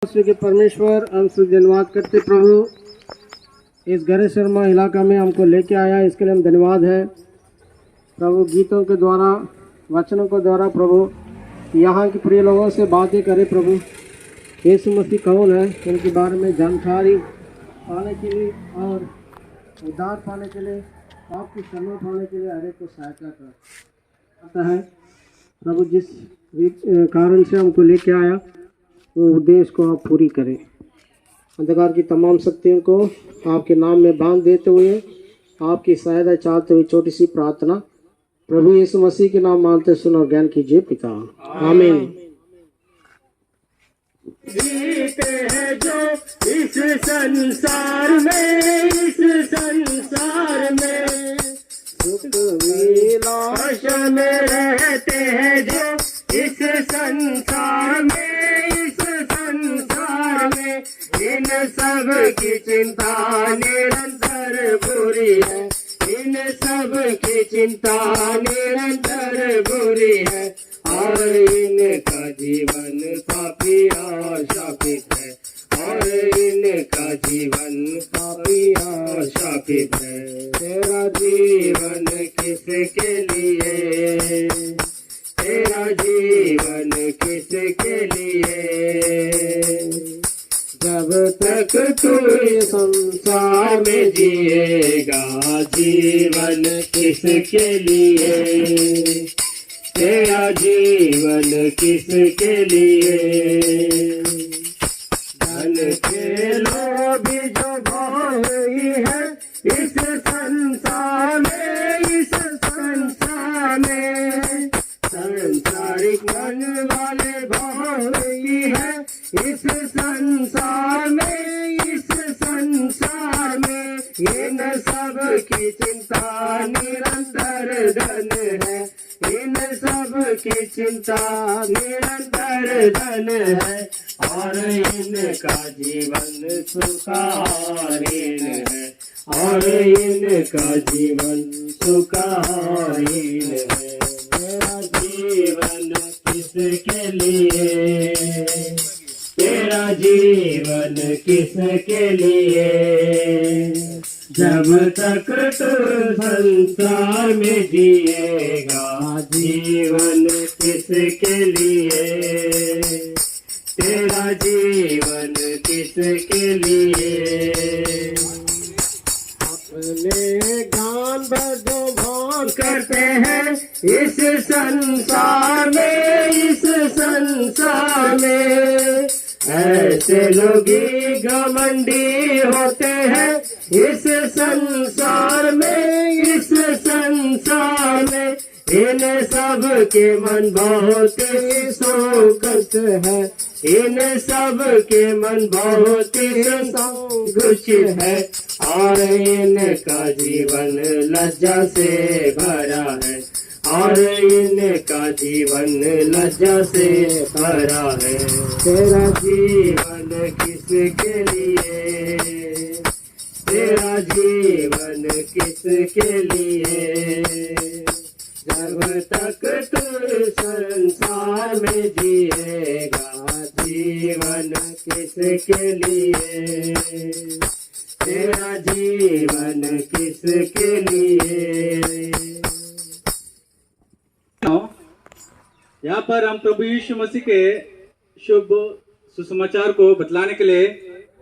के परमेश्वर हमसे धन्यवाद करते प्रभु, इस गरे शर्मा इलाका में हमको लेके आया, इसके लिए हम धन्यवाद है प्रभु। गीतों के द्वारा, वचनों के द्वारा प्रभु यहाँ के प्रिय लोगों से बातें करें प्रभु। यीशु मसीह कौन है, उनके बारे में जानकारी पाने के लिए और उद्धार पाने के लिए, आपकी क्षमा पाने के लिए हर एक को सहायता करता है प्रभु। जिस कारण से हमको लेके आया वो उद्देश्य को आप पूरी करें। अंधकार की तमाम शक्तियों को आपके नाम में बांध देते हुए आपकी सहायता चाहते हुए छोटी सी प्रार्थना प्रभु यीशु मसीह के नाम मानते सुन और ज्ञान कीजिए पिता, आमीन। जीते हैं जो इस संसार में, इस संसार में सुख विलास में रहते हैं जो इस संसार में, इस संसार में इन सब की चिंता निरंतर बुरी है, इन सब की चिंता निरंतर बुरी है और इनका जीवन पापी शापित है, और इनका जीवन पापी शापित है। तेरा जीवन किसके लिए, तेरा जीवन किसके लिए, जब तक तू संसार में जिएगा जीवन किसके लिए, तेरा जीवन किसके लिए। धन के लोभी जो भाई है इस संसार में, इस संसार में संसारिक मन वाले भाई है इस संसार में, इस संसार में इन सब की चिंता निरंतर धन है, इन सब की चिंता निरंतर धन है और इनका जीवन सुखाहीन है, और इनका जीवन सुखाहीन है। तेरा जीवन किसके लिए, तेरा जीवन किसके लिए, जब तक तू संसार में जिएगा जीवन किसके लिए, तेरा जीवन किसके लिए। अपने गान बजो भान करते हैं इस संसार में, इस संसार में ऐसे लोग घमंडी होते हैं इस संसार में, इस संसार में इन सब के मन बहुत शोकत है, इन सब के मन बहुत संकुचित है और इनका जीवन लज्जा से भरा है, और इनका जीवन लज्जा से भरा है। तेरा जीवन किसके लिए, तेरा जीवन किसके लिए, जब तक तू संसार में जिएगा जीवन किसके लिए, तेरा जीवन किसके लिए। यहाँ पर हम प्रभु यीशु मसीह के शुभ सुसमाचार को बतलाने के लिए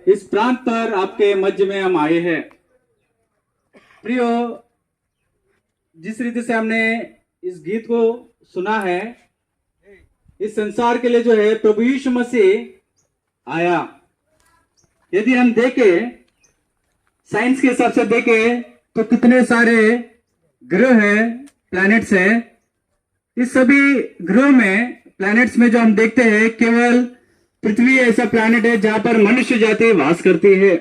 इस प्रांत पर आपके मध्य में हम आए हैं। प्रियो, जिस रीति से हमने इस गीत को सुना है, इस संसार के लिए जो है प्रभु यीशु मसीह आया। यदि हम देखें, साइंस के हिसाब से देखें तो कितने सारे ग्रह हैं, प्लैनेट्स हैं। इस सभी ग्रहों में, प्लैनेट्स में जो हम देखते हैं, केवल पृथ्वी ऐसा प्लैनेट है जहां पर मनुष्य जाति वास करती है।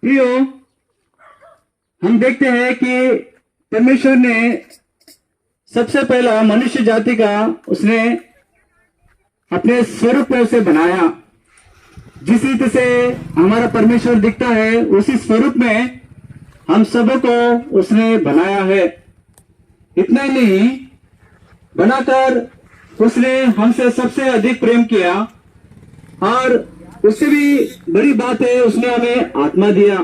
प्रियो, हम देखते हैं कि परमेश्वर ने सबसे पहला मनुष्य जाति का उसने अपने स्वरूप में उसे बनाया। जिस रीति से हमारा परमेश्वर दिखता है उसी स्वरूप में हम सबको उसने बनाया है। इतना ही नहीं, बनाकर उसने हमसे सबसे अधिक प्रेम किया और उससे भी बड़ी बात है उसने हमें आत्मा दिया।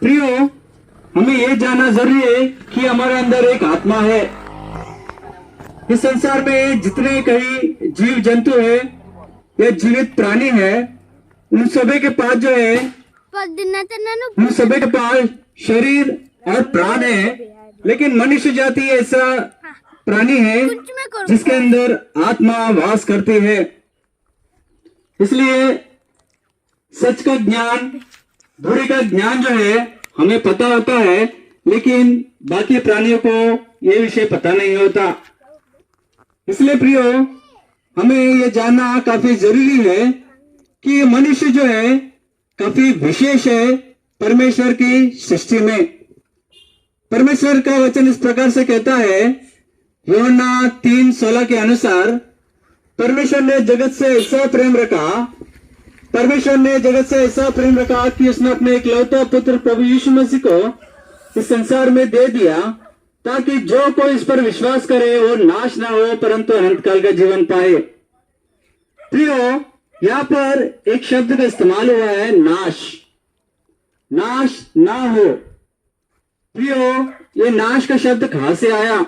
प्रियो, हमें ये जानना जरूरी है कि हमारे अंदर एक आत्मा है। इस संसार में जितने कई जीव जंतु है या जीवित प्राणी है, उन सभी के पास जो है, उन सभी के पास शरीर और प्राण है, लेकिन मनुष्य जाति ऐसा प्राणी है जिसके अंदर आत्मा वास करती है। इसलिए सच का ज्ञान, बुरे का ज्ञान जो है हमें पता होता है, लेकिन बाकी प्राणियों को ये विषय पता नहीं होता। इसलिए प्रियो, हमें ये जानना काफी जरूरी है कि मनुष्य जो है काफी विशेष है परमेश्वर की सृष्टि में। परमेश्वर का वचन इस प्रकार से कहता है, यूहन्ना 3:16 के अनुसार, परमेश्वर ने जगत से ऐसा प्रेम रखा, परमेश्वर ने जगत से ऐसा प्रेम रखा कि उसने अपने इकलौता पुत्र प्रभु यीशु मसीह को इस संसार में दे दिया, ताकि जो कोई इस पर विश्वास करे वो नाश ना हो परंतु अनंत काल का जीवन पाए। प्रियो, यहाँ पर एक शब्द का इस्तेमाल हुआ है, नाश, नाश ना हो। प्रियो, ये नाश का शब्द कहां से आया?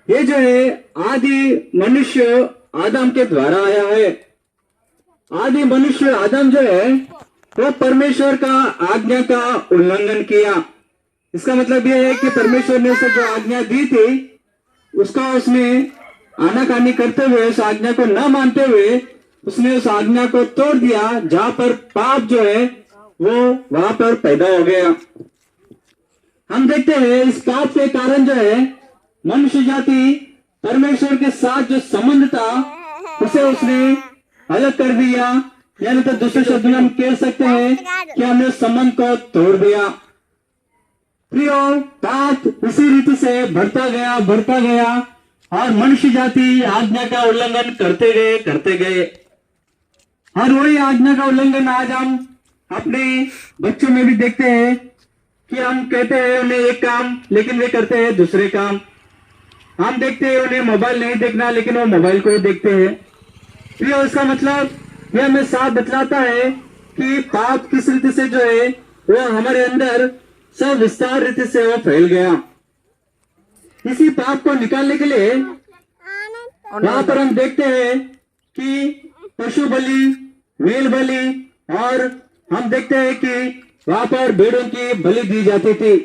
ये जो है आदि मनुष्य आदम के द्वारा आया है। आदि मनुष्य आदम जो है वो परमेश्वर का आज्ञा का उल्लंघन किया। इसका मतलब यह है कि परमेश्वर ने उसे जो आज्ञा दी थी उसका उसने आनाकानी करते हुए, उस आज्ञा को न मानते हुए उसने उस आज्ञा को तोड़ दिया। जहां पर पाप जो है वो वहां पर पैदा हो गया। हम देखते हैं इस पाप के कारण जो है मनुष्य जाति परमेश्वर के साथ जो संबंध था उसे उसने अलग कर दिया, यानी तो दूसरे शब्दों में हम कह सकते हैं कि हमने उस संबंध को तोड़ दिया। प्रियो, पाप इसी रीति से बढ़ता गया और मनुष्य जाति आज्ञा का उल्लंघन करते गए। और वही आज्ञा का उल्लंघन आज हम अपने बच्चों में भी देखते हैं कि हम कहते हैं उन्हें एक काम, लेकिन वे करते हैं दूसरे काम। हम देखते हैं उन्हें मोबाइल नहीं देखना, लेकिन वो मोबाइल को ही देखते हैं। प्रियो, इसका मतलब यह हमें साफ बतलाता है कि पाप किस रीति से जो है वो हमारे अंदर सब विस्तार रीति से वो फैल गया। इसी पाप को निकालने के लिए वहां पर हम देखते हैं कि पशु बलि, मेल बलि, और हम देखते हैं कि वहां पर भेड़ों की बलि दी जाती थी।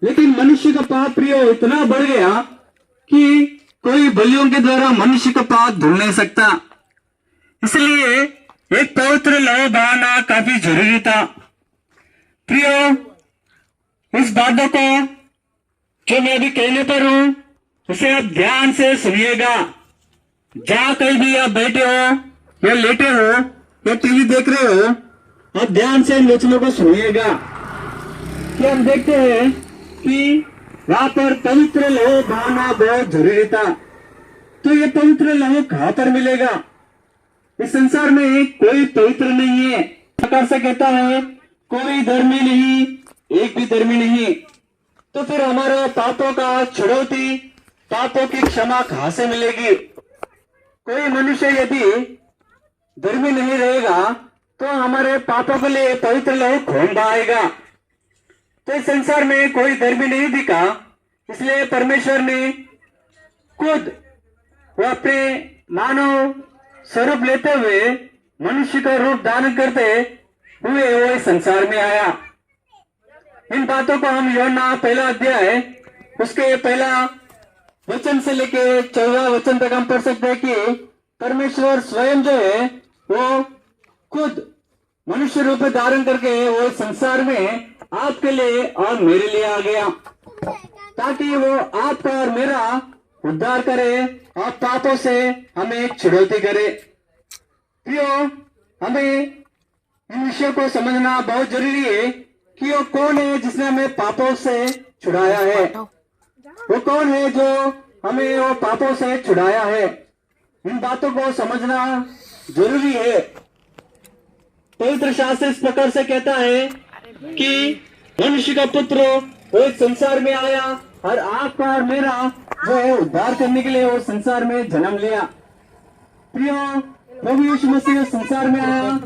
लेकिन मनुष्य का पाप प्रियो इतना बढ़ गया कि कोई बलियों के द्वारा मनुष्य का पाप धुल नहीं सकता। इसलिए एक पवित्र लहू बहाना काफी जरूरी था। प्रियो, इस बातों को जो मैं अभी कहने पर हूं उसे आप ध्यान से सुनिएगा। जहां कहीं भी आप बैठे हो या लेटे हो या टीवी देख रहे हो, आप ध्यान से इन वचनों को सुनिएगा। कि हम देखते हैं कि वहां पर पवित्र लहू बहाना बहुत जरूरी था। तो ये पवित्र लहू कहां पर मिलेगा? इस संसार में कोई पवित्र नहीं है। प्रकार से कहता है कोई धर्मी नहीं, एक भी धर्मी नहीं। तो फिर हमारे पापों का छुड़ौती, पापों की क्षमा कहां से मिलेगी? कोई मनुष्य यदि धर्मी नहीं रहेगा तो हमारे पापों के लिए पवित्र लहू कौन बहाएगा? तो इस संसार में कोई धर्मी नहीं दिखा, इसलिए परमेश्वर ने खुद वो अपने मानव स्वरूप लेते हुए मनुष्य का रूप धारण करते हुए वो इस संसार में आया। इन बातों को हम यूहन्ना 1 अध्याय उसके 1 वचन से लेके 14 वचन तक हम पढ़ सकते हैं कि परमेश्वर स्वयं जो है वो खुद मनुष्य रूप धारण करके वो इस संसार में आपके लिए और मेरे लिए आ गया, ताकि वो आपका और मेरा उद्धार करे और पापों से हमें छुड़ौती करे। प्रियो, हमें इन विषयों को समझना बहुत जरूरी है कि वो कौन है जिसने हमें पापों से छुड़ाया है। वो कौन है जो हमें वो पापों से छुड़ाया है? इन बातों को समझना जरूरी है। पवित्र शास्त्र इस प्रकार से कहता है कि मनुष्य का पुत्र वो इस संसार में आया और आपका और मेरा जो है उद्धार करने के लिए वो संसार में जन्म लिया। प्रियो, प्रभु यीशु मसीह संसार में आया,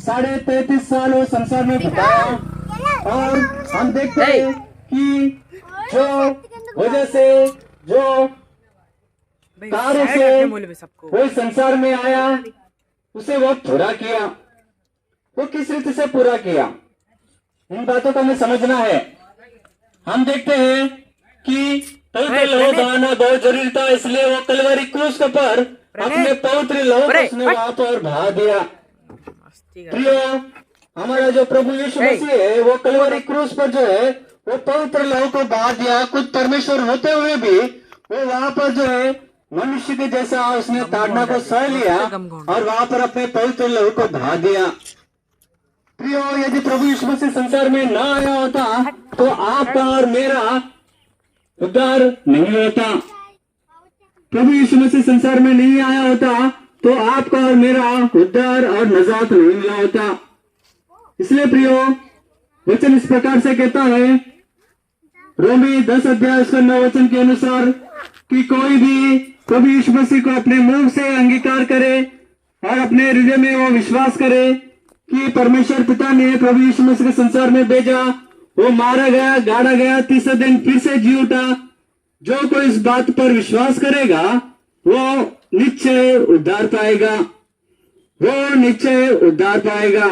33.5 साल वो संसार में बिताया। और हम देखते हैं कि जो वजह से, जो कार्य से वो संसार में आया, उसे वो पूरा किया। वो किस रीति से पूरा किया, इन बातों को हमें समझना है। हम देखते हैं कि लहू बहाना बहुत जरूरी था, इसलिए वो कलवरी क्रूस के पर अपने पवित्र लहू को उसने वहां पर बहा दिया। प्रियो, हमारा जो प्रभु यीशु मसीह है, वो कलवरी क्रूस पर जो है वो पवित्र लहू को बहा दिया। खुद परमेश्वर होते हुए भी वो वहां पर जो है मनुष्य के जैसा उसने ताड़ना को सह लिया और वहां पर अपने पवित्र लहू को बहा दिया। प्रियो, यदि प्रभु यीशु मसीह संसार में ना आया होता तो आपका और मेरा उद्धार नहीं होता। प्रभु यीशु मसीह संसार में नहीं आया होता तो आपका और मेरा उद्धार और नजात नहीं मिला होता। इसलिए प्रियो, वचन इस प्रकार से कहता है, रोमी 10 अध्याय उसका 9 वचन के अनुसार, कि कोई भी प्रभु यीशु मसीह को अपने मुंह से अंगीकार करे और अपने हृदय में वो विश्वास करे कि परमेश्वर पिता ने प्रभु यीशु मसीह को संसार में भेजा, वो मारा गया, गाड़ा गया, तीसरे दिन फिर से जी उठा, जो कोई इस बात पर विश्वास करेगा वो निश्चय उद्धार पाएगा, वो निश्चय उद्धार पाएगा।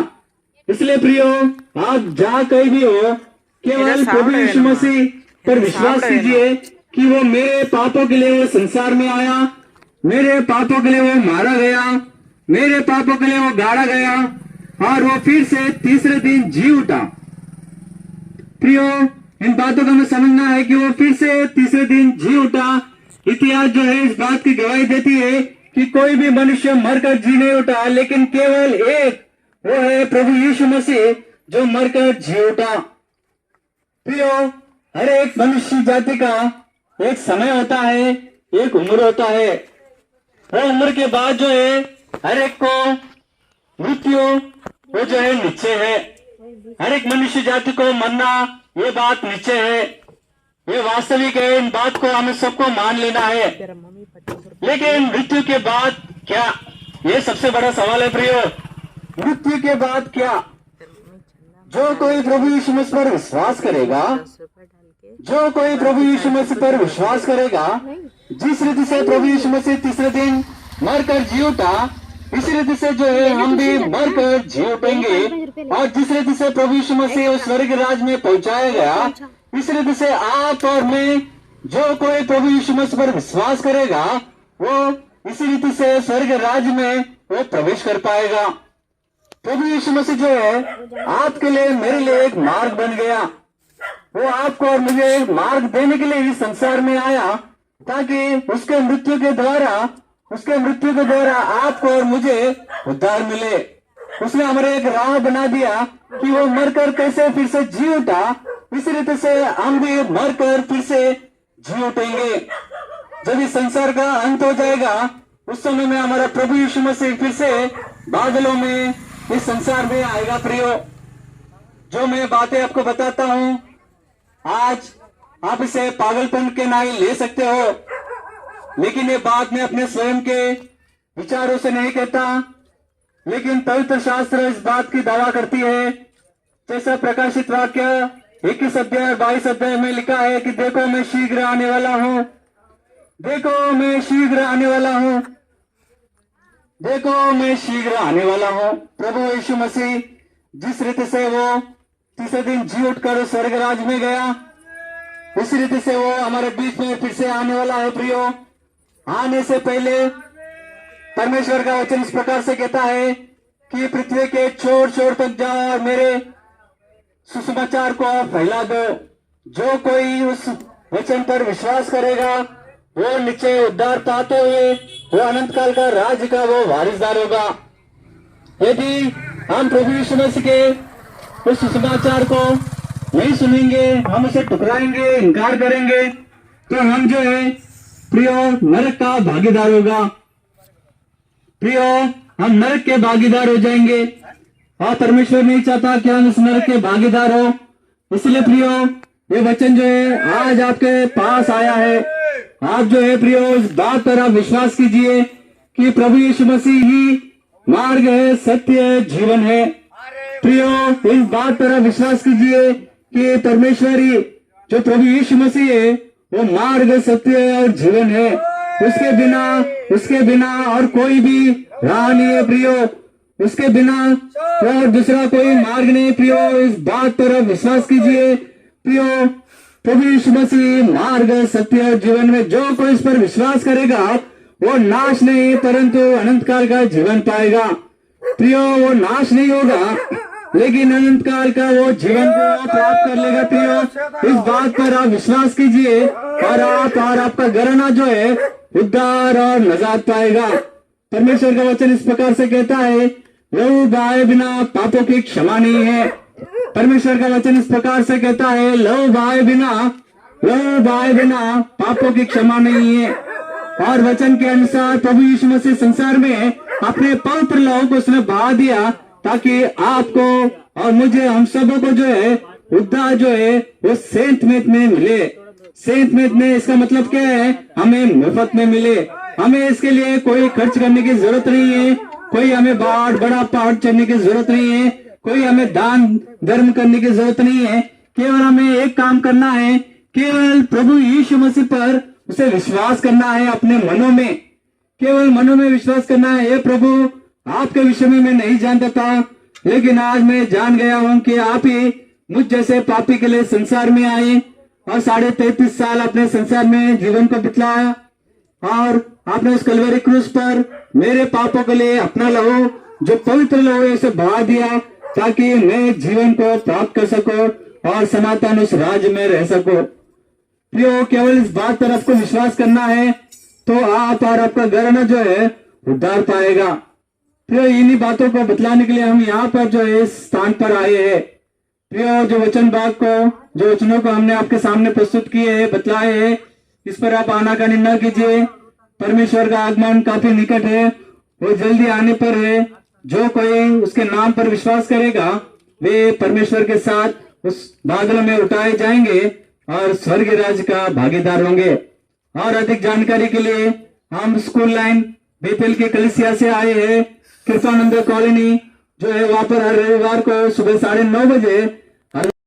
इसलिए प्रियो, आप जहाँ कहीं भी हो, केवल प्रभु यीशु मसीह पर विश्वास कीजिए कि वो मेरे पापों के लिए वो संसार में आया, मेरे पापों के लिए वो मारा गया, मेरे पापों के लिए वो गाड़ा गया और वो फिर से तीसरे दिन जी उठा। प्रियो, इन बातों को हमें समझना है कि वो फिर से तीसरे दिन जी उठा। इतिहास जो है इस बात की गवाही देती है कि कोई भी मनुष्य मरकर जी नहीं उठा, लेकिन केवल एक, वो है प्रभु यीशु मसीह जो मरकर जी उठा। प्रियो, हर एक मनुष्य जाति का एक समय होता है, एक उम्र होता है। वो उम्र के बाद जो है हर एक को मृत्यु वो जो है निश्चय है। हर एक मनुष्य जाति को मरना ये बात निश्चय है, ये वास्तविक है। इन बात को हमें सबको मान लेना है। लेकिन मृत्यु के बाद क्या, ये सबसे बड़ा सवाल है प्रियो। मृत्यु के बाद क्या? जो कोई प्रभु यीशु मसीह पर विश्वास करेगा, जो कोई प्रभु यीशु मसीह पर विश्वास करेगा, जिस रीति से प्रभु यीशु मसीह तीसरे दिन मरकर जी उठा, इस रीति से जो है हम भी मरकर जी उठेंगे। और जिस रीति से प्रभु यीशु मसीह उस स्वर्ग राज में पहुंचाया गया, इस रीति से आप और मैं, जो कोई प्रभु यीशु मसीह पर विश्वास करेगा, वो इसी रीति से स्वर्ग राज में वो प्रवेश कर पाएगा। प्रभु यीशु मसीह जो है आपके लिए, मेरे लिए एक मार्ग बन गया। वो आपको और मुझे एक मार्ग देने के लिए इस संसार में आया, ताकि उसके मृत्यु के द्वारा आपको और मुझे उद्धार मिले। उसने हमारे एक राह बना दिया कि वो मरकर कैसे फिर से जी उठा, इस रीति से हम भी मरकर फिर से जी उठेंगे। जब इस संसार का अंत हो जाएगा, उस समय में हमारा प्रभु यीशु मसीह फिर से बादलों में इस संसार में आएगा। प्रियो, जो मैं बातें आपको बताता हूँ, आज आप इसे पागलपन के नाई ले सकते हो, लेकिन ये बात मैं अपने स्वयं के विचारों से नहीं कहता, लेकिन पवित्र शास्त्र इस बात की दावा करती है। जैसा प्रकाशित वाक्य 21 अध्याय 22 अध्याय में लिखा है कि देखो मैं शीघ्र आने वाला हूँ, देखो मैं शीघ्र आने वाला हूँ, देखो मैं शीघ्र आने वाला हूँ। प्रभु यीशु मसीह जिस रीति से वो तीसरे दिन जी उठकर स्वर्ग राज में गया, उसी रीति से वो हमारे बीच में फिर से आने वाला है। प्रियो, आने से पहले परमेश्वर का वचन इस प्रकार से कहता है कि पृथ्वी के छोर छोर तक जाओ और मेरे सुसमाचार को फैला दो। जो कोई उस वचन पर विश्वास करेगा, वो निश्चय उद्धार पाते हुए वो अनंत काल का राज्य का वो वारिसदार होगा। यदि हम प्रभु यीशु मसीह के उस सुसमाचार को नहीं सुनेंगे, हम उसे टुकराएंगे, इनकार करेंगे, तो हम जो है प्रियो नरक का भागीदार होगा। प्रियो, हम नरक के भागीदार हो जाएंगे और परमेश्वर नहीं चाहता कि हम इस नरक के भागीदार हो। इसलिए प्रियो, ये वचन जो है आज आपके पास आया है। आप जो है प्रियो, इस बात पर आप विश्वास कीजिए कि प्रभु यीशु मसीह ही मार्ग है, सत्य है, जीवन है। प्रियो, इस बात पर आप विश्वास कीजिए कि परमेश्वरी जो प्रभु यीशु मसीह है वो मार्ग, सत्य और जीवन है। उसके बिना और कोई भी राह नहीं है प्रियो, उसके बिना और दूसरा कोई मार्ग नहीं। प्रियो, इस बात पर आप विश्वास कीजिए। प्रियो, प्रभु यीशु मसीह मार्ग, सत्य और जीवन में जो कोई इस पर विश्वास करेगा वो नाश नहीं परंतु अनंत काल का जीवन पाएगा। प्रियो, वो नाश नहीं होगा लेकिन अनंत काल का वो जीवन को प्राप्त कर लेगा। प्रियो, इस बात पर आप विश्वास कीजिए और आपका घराना जो है उद्धार और नजात पाएगा। परमेश्वर का वचन इस प्रकार से कहता है, लहू बहाए बिना पापों की क्षमा नहीं है। परमेश्वर का वचन इस प्रकार से कहता है, लहू बहाए बिना पापों की क्षमा नहीं है। और वचन के अनुसार प्रभु यीशु मसीह संसार में अपने पवित्र लहू को उसने बहा दिया ताकि आपको और मुझे, हम सबों को जो है उद्धार जो है वो सेंत में मिले। सेंत में इसका मतलब क्या है? हमें मुफ्त में मिले। हमें इसके लिए कोई खर्च करने की जरूरत नहीं है, कोई हमें बड़ा पहाड़ चढ़ने की जरूरत नहीं है, कोई हमें दान धर्म करने की जरूरत नहीं है। केवल हमें एक काम करना है, केवल प्रभु यीशु मसीह पर उसे विश्वास करना है। अपने मनों में, केवल मनों में विश्वास करना है। हे प्रभु, आपके विषय में मैं नहीं जानता था लेकिन आज मैं जान गया हूं कि आप ही मुझ जैसे पापी के लिए संसार में आए और 33.5 साल अपने संसार में जीवन को बिताया और आपने उस कलवरी क्रूस पर मेरे पापों के लिए अपना लहू, जो पवित्र लहू है, उसे बहा दिया ताकि मैं जीवन को प्राप्त कर सकूं और सनातन उस राज्य में रह सकूं। प्रियो, केवल इस बात पर आपको विश्वास करना है तो आप और आपका घराना जो है उद्धार पाएगा। प्रियो, इन्हीं बातों को बतलाने के लिए हम यहाँ पर जो है इस स्थान पर आए हैं। प्रियो, जो वचनों को हमने आपके सामने प्रस्तुत किए हैं, बतलाए हैं, इस पर आप आनाकानी न कीजिए। परमेश्वर का आगमन काफी निकट है, वो जल्दी आने पर है। जो कोई उसके नाम पर विश्वास करेगा वे परमेश्वर के साथ उस बादलों में उठाए जाएंगे और स्वर्ग राज्य का भागीदार होंगे। और अधिक जानकारी के लिए हम स्कूल लाइन बेतेल के कलिसिया से आए हैं। कृपानंद कॉलोनी जो है वहां पर हर रविवार को सुबह 9:30 बजे